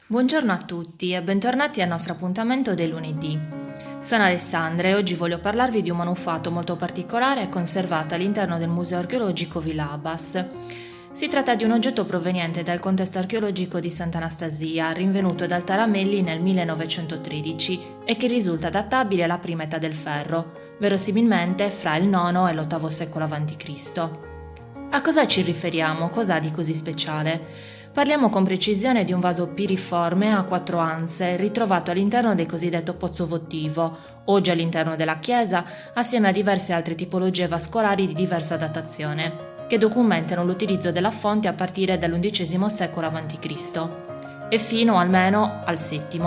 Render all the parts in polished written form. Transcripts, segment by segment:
Buongiorno a tutti e bentornati al nostro appuntamento del lunedì. Sono Alessandra e oggi voglio parlarvi di un manufatto molto particolare conservato all'interno del Museo archeologico Villa Abbas. Si tratta di un oggetto proveniente dal contesto archeologico di Sant'Anastasia, rinvenuto dal Taramelli nel 1913 e che risulta databile alla prima età del ferro, verosimilmente fra il IX e l'VIII secolo a.C. A cosa ci riferiamo? Cos'ha di così speciale? Parliamo con precisione di un vaso piriforme a quattro anse, ritrovato all'interno del cosiddetto pozzo votivo, oggi all'interno della chiesa, assieme a diverse altre tipologie vascolari di diversa datazione, che documentano l'utilizzo della fonte a partire dall'XI secolo a.C. e fino almeno al VII.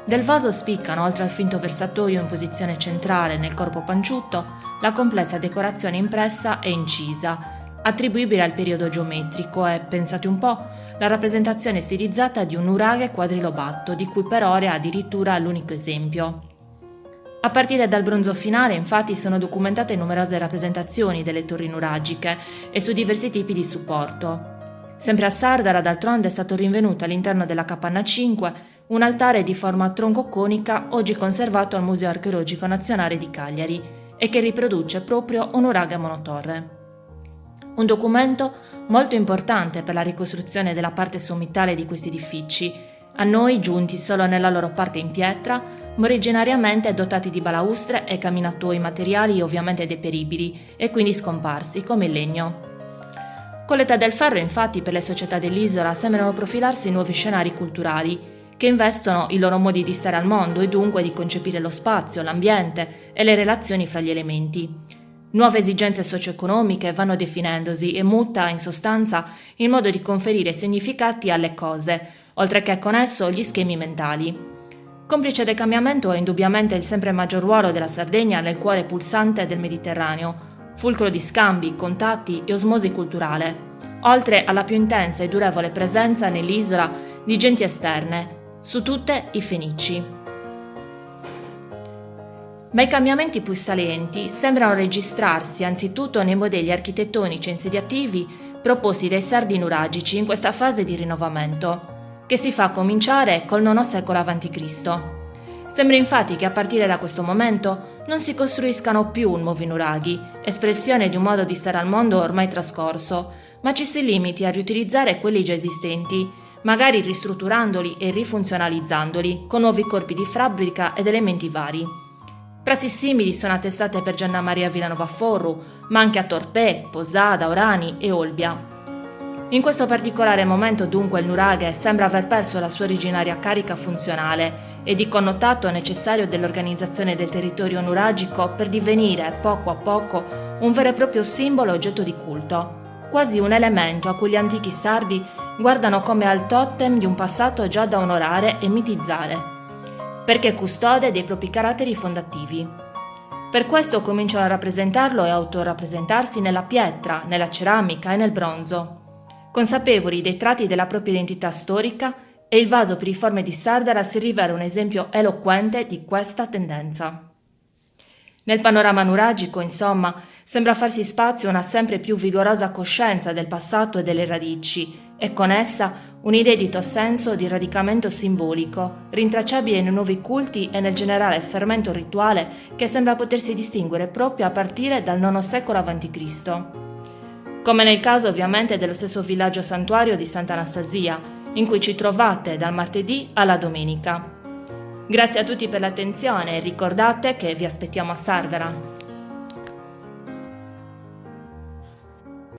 Del vaso spiccano, oltre al finto versatoio in posizione centrale nel corpo panciutto, la complessa decorazione impressa e incisa, attribuibile al periodo geometrico e, pensate un po', la rappresentazione stilizzata di un nuraghe quadrilobato, di cui per ora è addirittura l'unico esempio. A partire dal bronzo finale, infatti, sono documentate numerose rappresentazioni delle torri nuragiche e su diversi tipi di supporto. Sempre a Sardara, d'altronde, è stato rinvenuto all'interno della capanna 5 un altare di forma troncoconica oggi conservato al Museo archeologico nazionale di Cagliari e che riproduce proprio un nuraghe monotorre. Un documento molto importante per la ricostruzione della parte sommitale di questi edifici, a noi giunti solo nella loro parte in pietra, ma originariamente dotati di balaustre e camminatoi materiali ovviamente deperibili e quindi scomparsi, come il legno. Con l'età del ferro, infatti, per le società dell'isola sembrano profilarsi nuovi scenari culturali che investono i loro modi di stare al mondo e dunque di concepire lo spazio, l'ambiente e le relazioni fra gli elementi. Nuove esigenze socio-economiche vanno definendosi e muta, in sostanza, il modo di conferire significati alle cose, oltre che con esso gli schemi mentali. Complice del cambiamento è indubbiamente il sempre maggior ruolo della Sardegna nel cuore pulsante del Mediterraneo, fulcro di scambi, contatti e osmosi culturale, oltre alla più intensa e durevole presenza nell'isola di genti esterne, su tutte i Fenici. Ma i cambiamenti più salienti sembrano registrarsi anzitutto nei modelli architettonici e insediativi proposti dai sardi nuragici in questa fase di rinnovamento, che si fa cominciare col IX secolo a.C. Sembra infatti che a partire da questo momento non si costruiscano più nuovi nuraghi, espressione di un modo di stare al mondo ormai trascorso, ma ci si limiti a riutilizzare quelli già esistenti, magari ristrutturandoli e rifunzionalizzandoli con nuovi corpi di fabbrica ed elementi vari. Prassi simili sono attestate per Gianna Maria Villanova Forru, ma anche a Torpè, Posada, Orani e Olbia. In questo particolare momento dunque il nuraghe sembra aver perso la sua originaria carica funzionale e di connotato necessario dell'organizzazione del territorio nuragico per divenire, poco a poco, un vero e proprio simbolo e oggetto di culto, quasi un elemento a cui gli antichi sardi guardano come al totem di un passato già da onorare e mitizzare, perché custode dei propri caratteri fondativi. Per questo cominciano a rappresentarlo e autorappresentarsi nella pietra, nella ceramica e nel bronzo. Consapevoli dei tratti della propria identità storica, e il vaso piriforme di Sardara si rivela un esempio eloquente di questa tendenza. Nel panorama nuragico, insomma, sembra farsi spazio una sempre più vigorosa coscienza del passato e delle radici, e con essa un inedito senso di radicamento simbolico, rintracciabile nei nuovi culti e nel generale fermento rituale che sembra potersi distinguere proprio a partire dal IX secolo a.C., come nel caso ovviamente dello stesso villaggio santuario di Sant'Anastasia, in cui ci trovate dal martedì alla domenica. Grazie a tutti per l'attenzione e ricordate che vi aspettiamo a Sardara.